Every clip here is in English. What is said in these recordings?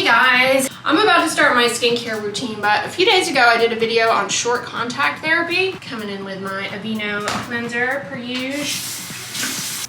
guys, I'm about to start my skincare routine, but a few days ago I did a video on short contact therapy. Coming in with my Aveeno cleanser per usual.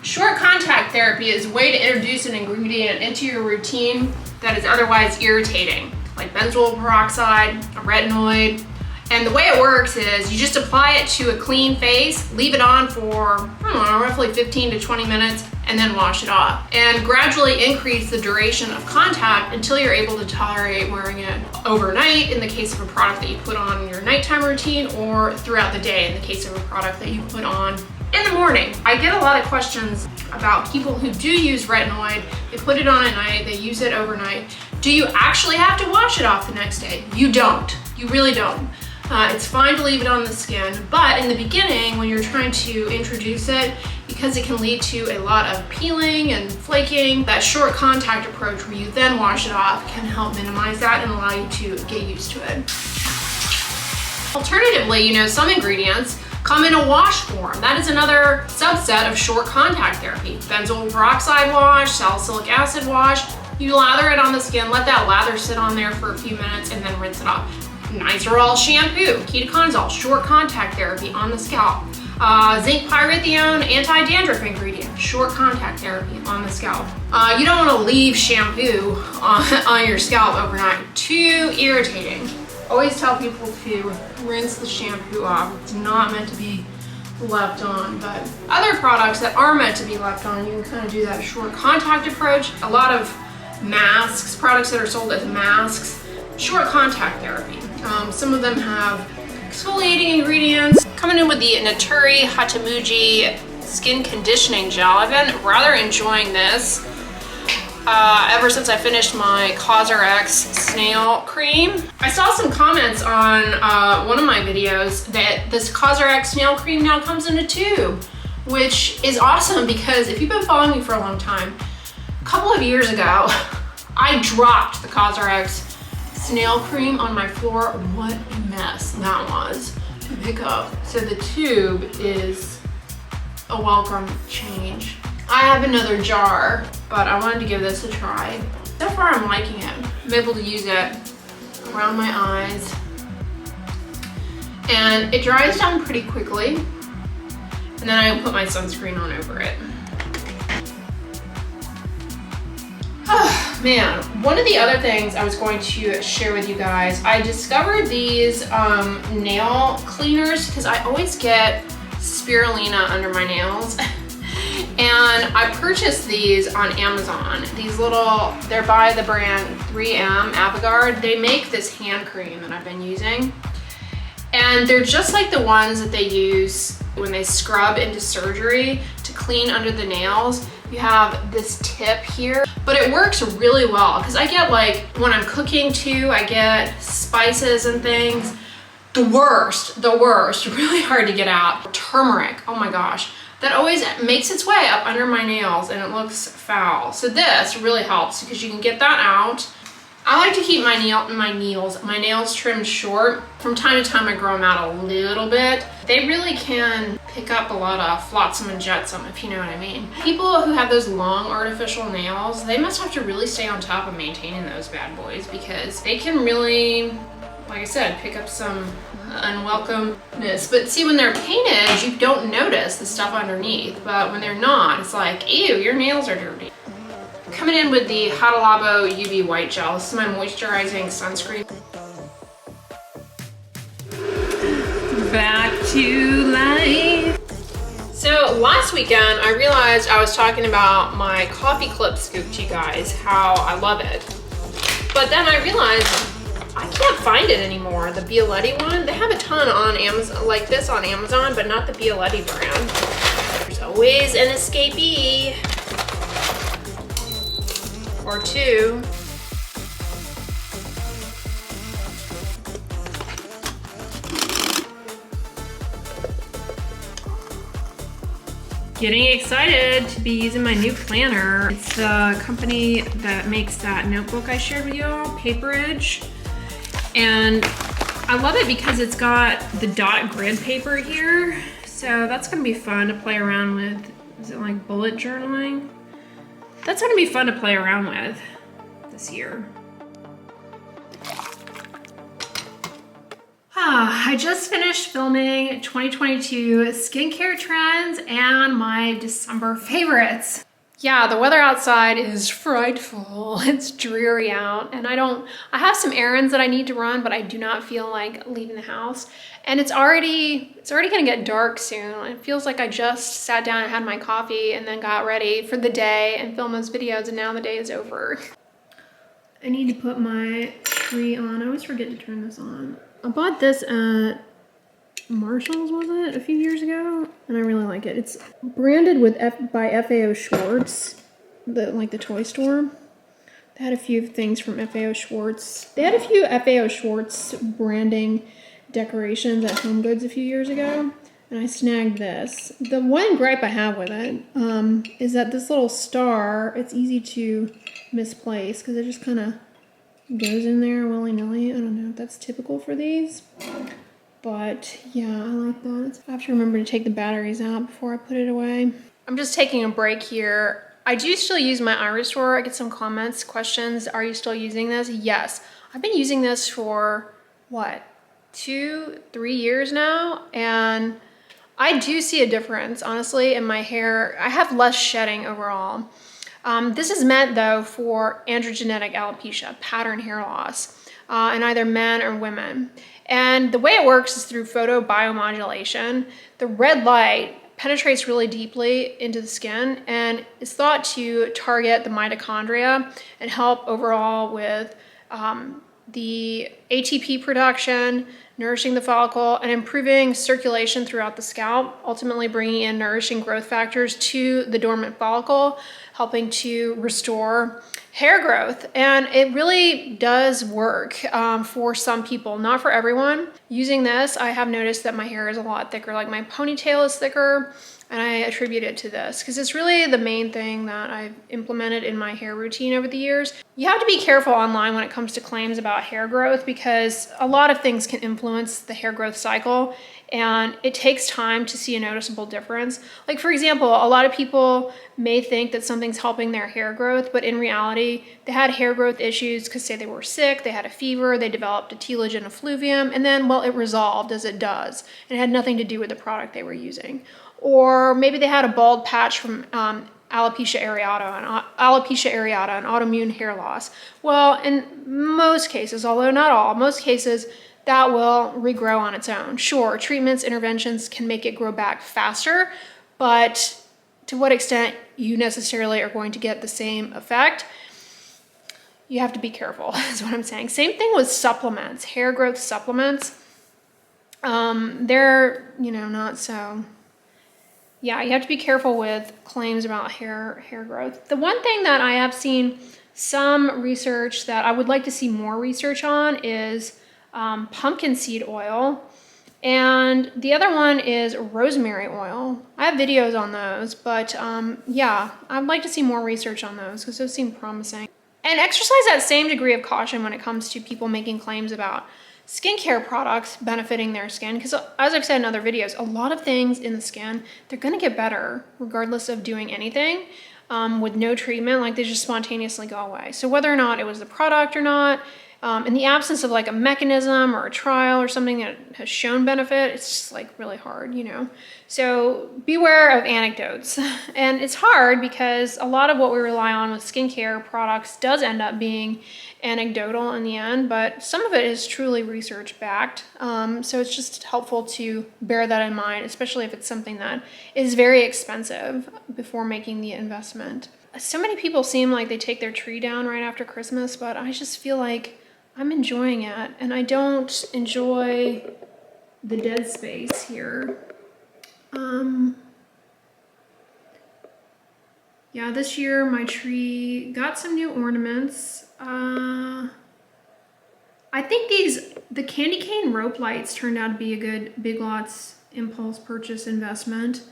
Short contact therapy is a way to introduce an ingredient into your routine that is otherwise irritating, like benzoyl peroxide, a retinoid. And the way it works is you just apply it to a clean face, leave it on for, I don't know, roughly 15 to 20 minutes, and then wash it off. And gradually increase the duration of contact until you're able to tolerate wearing it overnight in the case of a product that you put on in your nighttime routine, or throughout the day in the case of a product that you put on in the morning. I get a lot of questions about people who do use retinoid. They put it on at night, they use it overnight. Do you actually have to wash it off the next day? You don't. You really don't. It's fine to leave it on the skin, but in the beginning, when you're trying to introduce it, because it can lead to a lot of peeling and flaking, that short contact approach where you then wash it off can help minimize that and allow you to get used to it. Alternatively, some ingredients come in a wash form. That is another subset of short contact therapy. Benzoyl peroxide wash, salicylic acid wash. You lather it on the skin, let that lather sit on there for a few minutes, and then rinse it off. Nicerol shampoo, ketoconazole, short contact therapy on the scalp. Zinc pyrithione, anti-dandruff ingredient, short contact therapy on the scalp. You don't want to leave shampoo on your scalp overnight. Too irritating. Always tell people to rinse the shampoo off. It's not meant to be left on, but other products that are meant to be left on, you can kind of do that short contact approach. A lot of masks, products that are sold as masks, short contact therapy. Some of them have exfoliating ingredients. Coming in with the Naturi Hatamuji Skin Conditioning Gel. I've been rather enjoying this ever since I finished my CosRX Snail Cream. I saw some comments on one of my videos that this CosRX Snail Cream now comes in a tube, which is awesome because if you've been following me for a long time, a couple of years ago, I dropped the CosRX Snail Cream on my floor. What a mess that was to pick up. So the tube is a welcome change. I have another jar, but I wanted to give this a try. So far I'm liking it. I'm able to use it around my eyes, and it dries down pretty quickly, and then I put my sunscreen on over it. Oh, man, one of the other things I was going to share with you guys, I discovered these nail cleaners because I always get spirulina under my nails. And I purchased these on Amazon. These little, they're by the brand 3M Avogard. They make this hand cream that I've been using. And they're just like the ones that they use when they scrub into surgery to clean under the nails. You have this tip here, but it works really well because I get, like, when I'm cooking too, I get spices and things. The worst, really hard to get out. Turmeric, oh my gosh. That always makes its way up under my nails and it looks foul. So this really helps because you can get that out. I like to keep my nails trimmed short. From time to time I grow them out a little bit. They really can pick up a lot of flotsam and jetsam, if you know what I mean. People who have those long artificial nails, they must have to really stay on top of maintaining those bad boys because they can really, like I said, pick up some unwelcomeness. But see, when they're painted, you don't notice the stuff underneath. But when they're not, it's like, ew, your nails are dirty. Coming in with the Hada Labo UV White Gel. This is my moisturizing sunscreen. Back to life. So last weekend, I realized I was talking about my coffee clip scoop to you guys, how I love it. But then I realized I can't find it anymore. The Bialetti one, they have a ton on Amazon, like this on Amazon, but not the Bialetti brand. There's always an escapee or two. Getting excited to be using my new planner. It's the company that makes that notebook I shared with you all, Paperidge. And I love it because it's got the dot grid paper here. So that's gonna be fun to play around with. Is it like bullet journaling? That's gonna be fun to play around with this year. I just finished filming 2022 skincare trends and my December favorites. Yeah, the weather outside is frightful. It's dreary out and I have some errands that I need to run, but I do not feel like leaving the house. And it's already gonna get dark soon. It feels like I just sat down and had my coffee and then got ready for the day and filmed those videos, and now the day is over. I need to put my tree on. I always forget to turn this on. I bought this at Marshall's, was it, a few years ago? And I really like it. It's branded with by FAO Schwarz, like the toy store. They had a few things from FAO Schwarz. They had a few FAO Schwarz branding decorations at Home Goods a few years ago, and I snagged this. The one gripe I have with it is that this little star, it's easy to misplace because it just kind of goes in there willy-nilly. I don't know if that's typical for these, but yeah, I like that. I have to remember to take the batteries out before I put it away. I'm just taking a break here. I do still use my iris store. I get some comments, questions. Are you still using this? Yes. I've been using this for, what, 2-3 years now, and I do see a difference, honestly, in my hair. I have less shedding overall. This is meant, though, for androgenetic alopecia, pattern hair loss, in either men or women. And the way it works is through photobiomodulation. The red light penetrates really deeply into the skin and is thought to target the mitochondria and help overall with the ATP production, nourishing the follicle, and improving circulation throughout the scalp, ultimately bringing in nourishing growth factors to the dormant follicle, helping to restore hair growth. And it really does work for some people, not for everyone. Using this, I have noticed that my hair is a lot thicker, like my ponytail is thicker, and I attribute it to this because it's really the main thing that I've implemented in my hair routine over the years. You have to be careful online when it comes to claims about hair growth because a lot of things can influence the hair growth cycle, and it takes time to see a noticeable difference. Like, for example, a lot of people may think that something's helping their hair growth, but in reality, they had hair growth issues because, say, they were sick, they had a fever, they developed a telogen effluvium, and then, well, it resolved, as it does. And it had nothing to do with the product they were using. Or maybe they had a bald patch from alopecia areata and autoimmune hair loss. Well, in most cases, although not all, most cases, that will regrow on its own. Sure, treatments, interventions can make it grow back faster, but to what extent you necessarily are going to get the same effect, you have to be careful, is what I'm saying. Same thing with supplements, hair growth supplements. They're, not so... Yeah, you have to be careful with claims about hair growth. The one thing that I have seen some research that I would like to see more research on is pumpkin seed oil. And the other one is rosemary oil. I have videos on those, but yeah, I'd like to see more research on those because those seem promising. And exercise that same degree of caution when it comes to people making claims about skincare products benefiting their skin, because as I've said in other videos, a lot of things in the skin, they're gonna get better regardless of doing anything with no treatment. Like, they just spontaneously go away. So whether or not it was the product or not, in the absence of like a mechanism or a trial or something that has shown benefit, it's just like really hard, So beware of anecdotes. And it's hard because a lot of what we rely on with skincare products does end up being anecdotal in the end, but some of it is truly research backed. So it's just helpful to bear that in mind, especially if it's something that is very expensive before making the investment. So many people seem like they take their tree down right after Christmas, but I just feel like I'm enjoying it, and I don't enjoy the dead space here. Yeah, this year my tree got some new ornaments. I think the candy cane rope lights turned out to be a good Big Lots impulse purchase investment.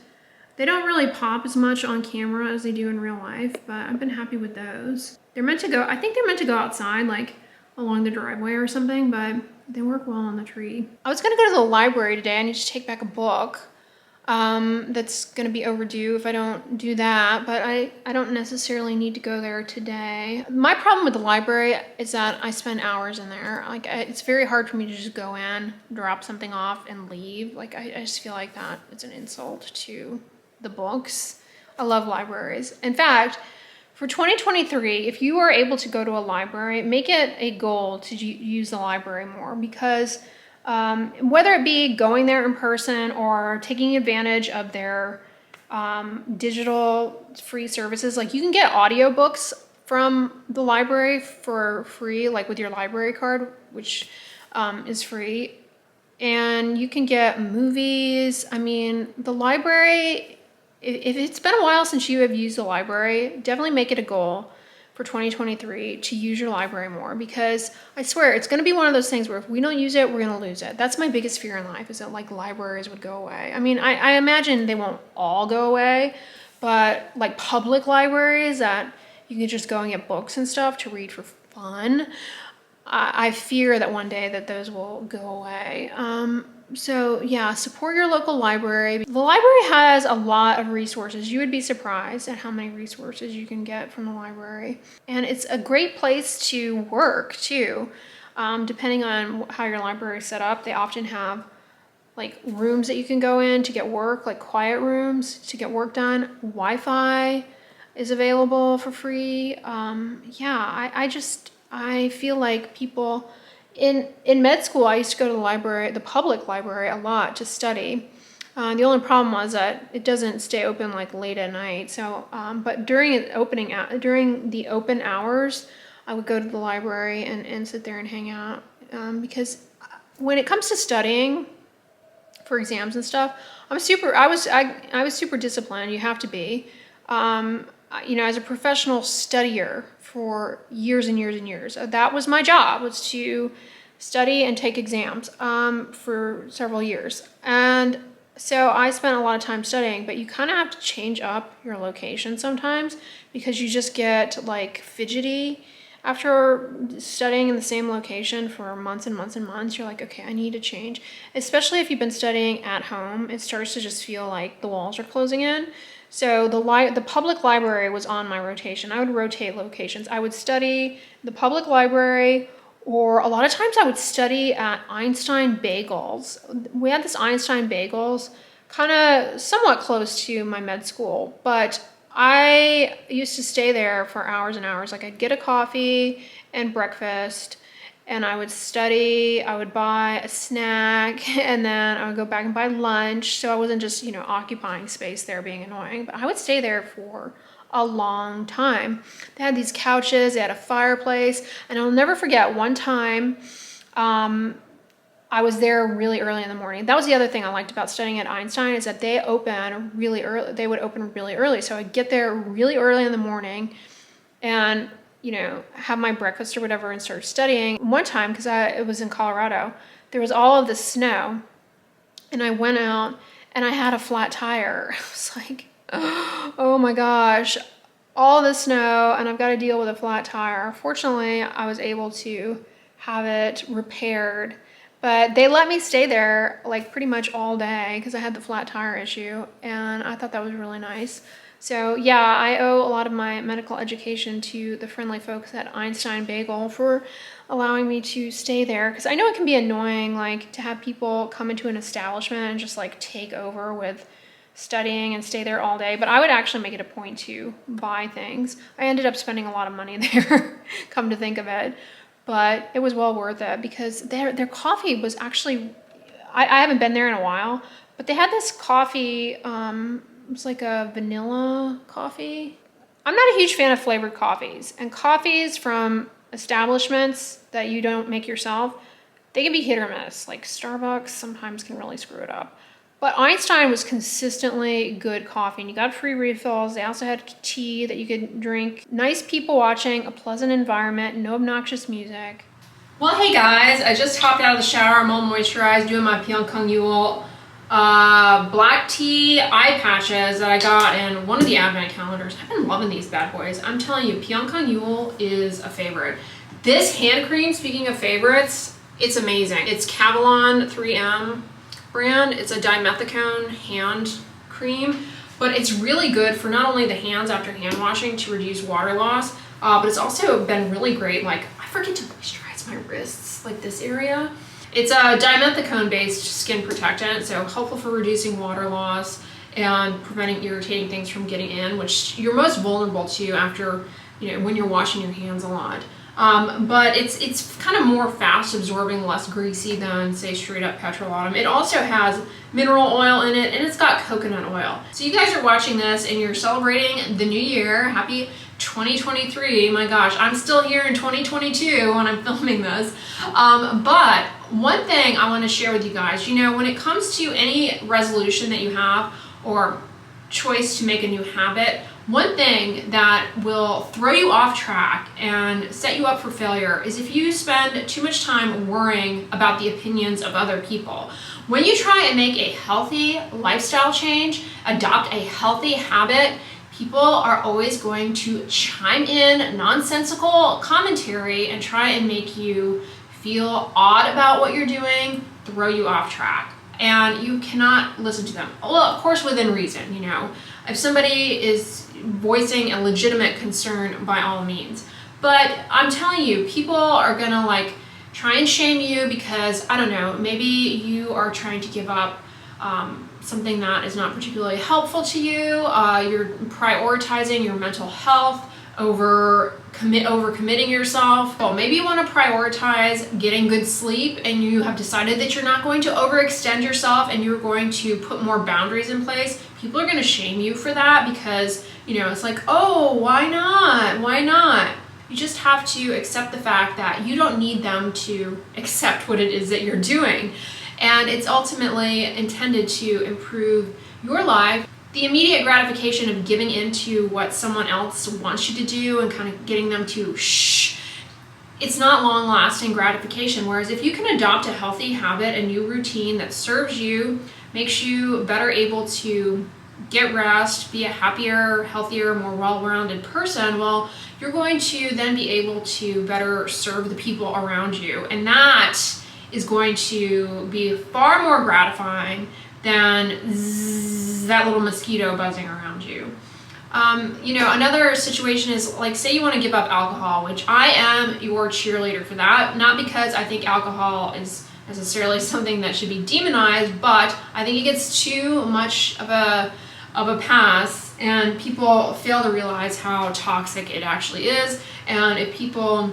They don't really pop as much on camera as they do in real life, but I've been happy with those. I think they're meant to go outside, like along the driveway or something, but they work well on the tree. I was gonna go to the library today. I need to take back a book. that's going to be overdue if I don't do that, but I don't necessarily need to go there today. My problem with the library is that I spend hours in there. Like, it's very hard for me to just go in, drop something off, and leave. Like, I just feel like that it's an insult to the books. I love libraries. In fact, for 2023, if you are able to go to a library, make it a goal to use the library more, because whether it be going there in person or taking advantage of their digital free services, like you can get audiobooks from the library for free, like with your library card, which is free. And you can get movies. I mean, the library, if it's been a while since you have used the library, definitely make it a goal for 2023 to use your library more, because I swear it's going to be one of those things where if we don't use it, we're going to lose it. That's my biggest fear in life, is that like libraries would go away. I mean, I imagine they won't all go away, but like public libraries that you can just go and get books and stuff to read for fun, I fear that one day that those will go away. So yeah, support your local library. The library has a lot of resources. You would be surprised at how many resources you can get from the library. And it's a great place to work too. Depending on how your library is set up, they often have like rooms that you can go in to get work, like quiet rooms to get work done. Wi-Fi is available for free. I feel like people in med school, I used to go to the library, the public library, a lot to study. The only problem was that it doesn't stay open like late at night. So, but during the open hours, I would go to the library and sit there and hang out. Because when it comes to studying for exams and stuff, I was super disciplined. You have to be. As a professional studier for years and years and years, that was my job, was to study and take exams for several years. And so I spent a lot of time studying, but you kind of have to change up your location sometimes, because you just get like fidgety after studying in the same location for months and months and months. You're like, okay, I need to change. Especially if you've been studying at home, it starts to just feel like the walls are closing in. So the public library was on my rotation. I would rotate locations. I would study the public library, or a lot of times I would study at Einstein Bagels. We had this Einstein Bagels kind of somewhat close to my med school, but I used to stay there for hours and hours. Like, I'd get a coffee and breakfast, and I would study, I would buy a snack, and then I would go back and buy lunch. So I wasn't just, occupying space there being annoying, but I would stay there for a long time. They had these couches, they had a fireplace, and I'll never forget one time, I was there really early in the morning. That was the other thing I liked about studying at Einstein, is that they open really early. They would open really early. So I'd get there really early in the morning and have my breakfast or whatever and start studying. One time, because it was in Colorado, there was all of this snow, and I went out and I had a flat tire. I was like, oh my gosh, all this snow, and I've got to deal with a flat tire. Fortunately, I was able to have it repaired, but they let me stay there like pretty much all day because I had the flat tire issue, and I thought that was really nice. So yeah, I owe a lot of my medical education to the friendly folks at Einstein Bagel for allowing me to stay there, because I know it can be annoying, like, to have people come into an establishment and just like take over with studying and stay there all day. But I would actually make it a point to buy things. I ended up spending a lot of money there, come to think of it, but it was well worth it, because their coffee was actually, I haven't been there in a while, but they had this coffee, it was like a vanilla coffee. I'm not a huge fan of flavored coffees, and coffees from establishments that you don't make yourself, they can be hit or miss. Like Starbucks sometimes can really screw it up. But Einstein was consistently good coffee, and you got free refills. They also had tea that you could drink. Nice people watching, a pleasant environment, no obnoxious music. Well, hey guys, I just hopped out of the shower. I'm all moisturized, doing my Pyeongkang Yule black tea eye patches that I got in one of the advent calendars. I've been loving these bad boys. I'm telling you, Pyeongkang Yule is a favorite. This hand cream, speaking of favorites, it's amazing. It's Cavalon 3M brand. It's a dimethicone hand cream, but it's really good for not only the hands after hand washing to reduce water loss, but it's also been really great. Like, I forget to moisturize my wrists, like this area. It's a dimethicone based skin protectant, so helpful for reducing water loss and preventing irritating things from getting in, which you're most vulnerable to after, when you're washing your hands a lot. But it's kind of more fast absorbing, less greasy than, say, straight up petrolatum. It also has mineral oil in it, and it's got coconut oil. So you guys are watching this and you're celebrating the new year. Happy 2023. My gosh, I'm still here in 2022 when I'm filming this. But one thing I want to share with you guys, when it comes to any resolution that you have or choice to make a new habit, one thing that will throw you off track and set you up for failure is if you spend too much time worrying about the opinions of other people. When you try and make a healthy lifestyle change, adopt a healthy habit, people are always going to chime in nonsensical commentary and try and make you feel odd about what you're doing, throw you off track. And you cannot listen to them. Well, of course, within reason, If somebody is voicing a legitimate concern, by all means. But I'm telling you, people are gonna try and shame you because, I don't know, maybe you are trying to give up something that is not particularly helpful to you. You're prioritizing your mental health over committing yourself. Well, maybe you want to prioritize getting good sleep and you have decided that you're not going to overextend yourself and you're going to put more boundaries in place. People are going to shame you for that because, it's like, oh, why not? Why not? You just have to accept the fact that you don't need them to accept what it is that you're doing. And it's ultimately intended to improve your life. The immediate gratification of giving into what someone else wants you to do and kind of getting them to shh, it's not long-lasting gratification. Whereas if you can adopt a healthy habit, a new routine that serves you, makes you better able to get rest, be a happier, healthier, more well-rounded person, well, you're going to then be able to better serve the people around you. And that is going to be far more gratifying than that little mosquito buzzing around you. Another situation is say you want to give up alcohol, which I am your cheerleader for that. Not because I think alcohol is necessarily something that should be demonized, but I think it gets too much of a pass, and people fail to realize how toxic it actually is. And if people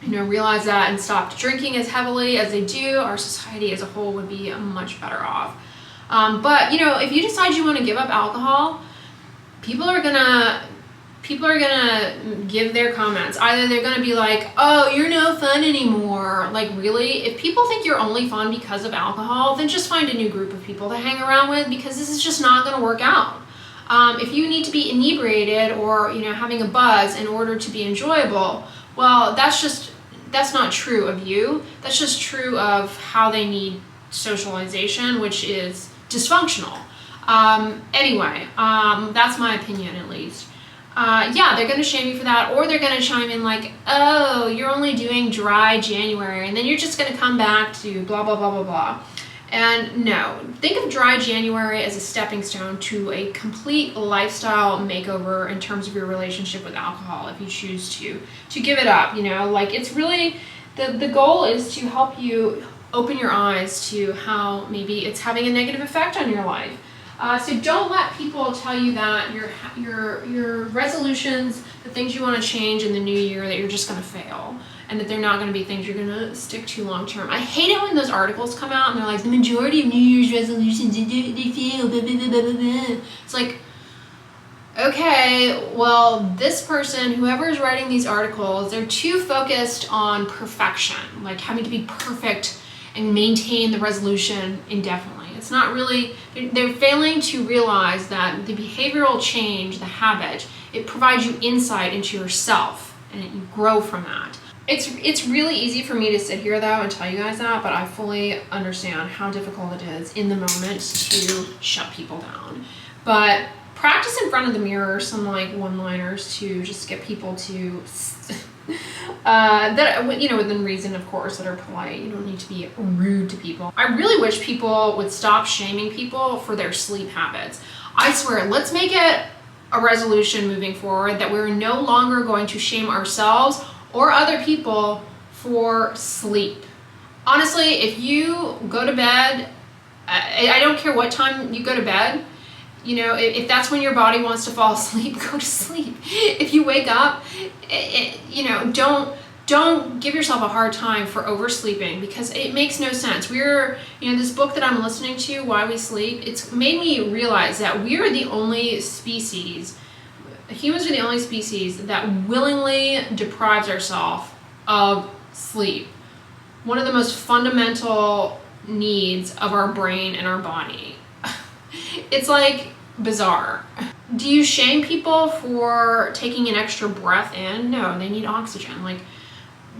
realize that and stop drinking as heavily as they do, our society as a whole would be much better off. But if you decide you want to give up alcohol, people are gonna give their comments. Either they're gonna be like, oh, you're no fun anymore. Like, really? If people think you're only fun because of alcohol, then just find a new group of people to hang around with, because this is just not gonna work out. If you need to be inebriated or having a buzz in order to be enjoyable, well, that's not true of you. That's just true of how they need socialization, which is dysfunctional. Anyway, that's my opinion, at least. Yeah, they're gonna shame you for that, or they're gonna chime in like, oh, you're only doing dry January, and then you're just gonna come back to blah, blah, blah, blah, blah. And no, think of dry January as a stepping stone to a complete lifestyle makeover in terms of your relationship with alcohol, if you choose to give it up. It's really, the goal is to help you open your eyes to how maybe it's having a negative effect on your life. So don't let people tell you that your resolutions, the things you want to change in the new year, that you're just going to fail, and that they're not going to be things you're going to stick to long term. I hate it when those articles come out and they're like, the majority of New Year's resolutions, they fail, blah, blah, blah, blah, blah. It's like, okay, well, this person, whoever is writing these articles, they're too focused on perfection, like having to be perfect and maintain the resolution indefinitely. It's not really, they're failing to realize that the behavioral change, the habit, it provides you insight into yourself, and you grow from that. It's really easy for me to sit here though and tell you guys that, but I fully understand how difficult it is in the moment to shut people down. But practice in front of the mirror some one-liners to just get people to that, you know, within reason, of course, that are polite. You don't need to be rude to people. I really wish people would stop shaming people for their sleep habits. I swear, let's make it a resolution moving forward that we're no longer going to shame ourselves or other people for sleep. Honestly, if you go to bed, I don't care what time you go to bed, you know, if that's when your body wants to fall asleep, go to sleep. If you wake up, you know, don't give yourself a hard time for oversleeping, because it makes no sense. You know, this book that I'm listening to, Why We Sleep, it's made me realize that we are the only species, humans are the only species that willingly deprives ourselves of sleep. One of the most fundamental needs of our brain and our body. It's like bizarre. Do you shame people for taking an extra breath in? No, they need oxygen. Like,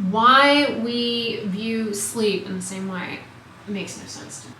why we view sleep in the same way, it makes no sense to me.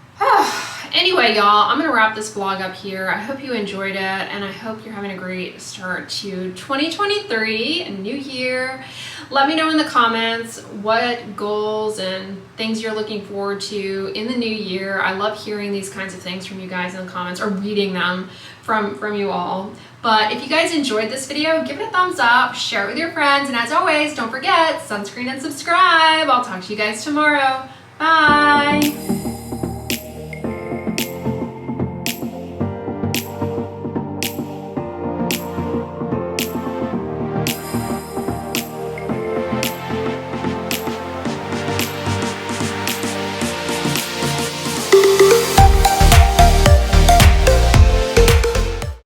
Anyway, y'all, I'm gonna wrap this vlog up here. I hope you enjoyed it, and I hope you're having a great start to 2023, a new year. Let me know in the comments what goals and things you're looking forward to in the new year. I love hearing these kinds of things from you guys in the comments, or reading them from you all. But if you guys enjoyed this video, give it a thumbs up, share it with your friends, and as always, don't forget, sunscreen and subscribe. I'll talk to you guys tomorrow. Bye.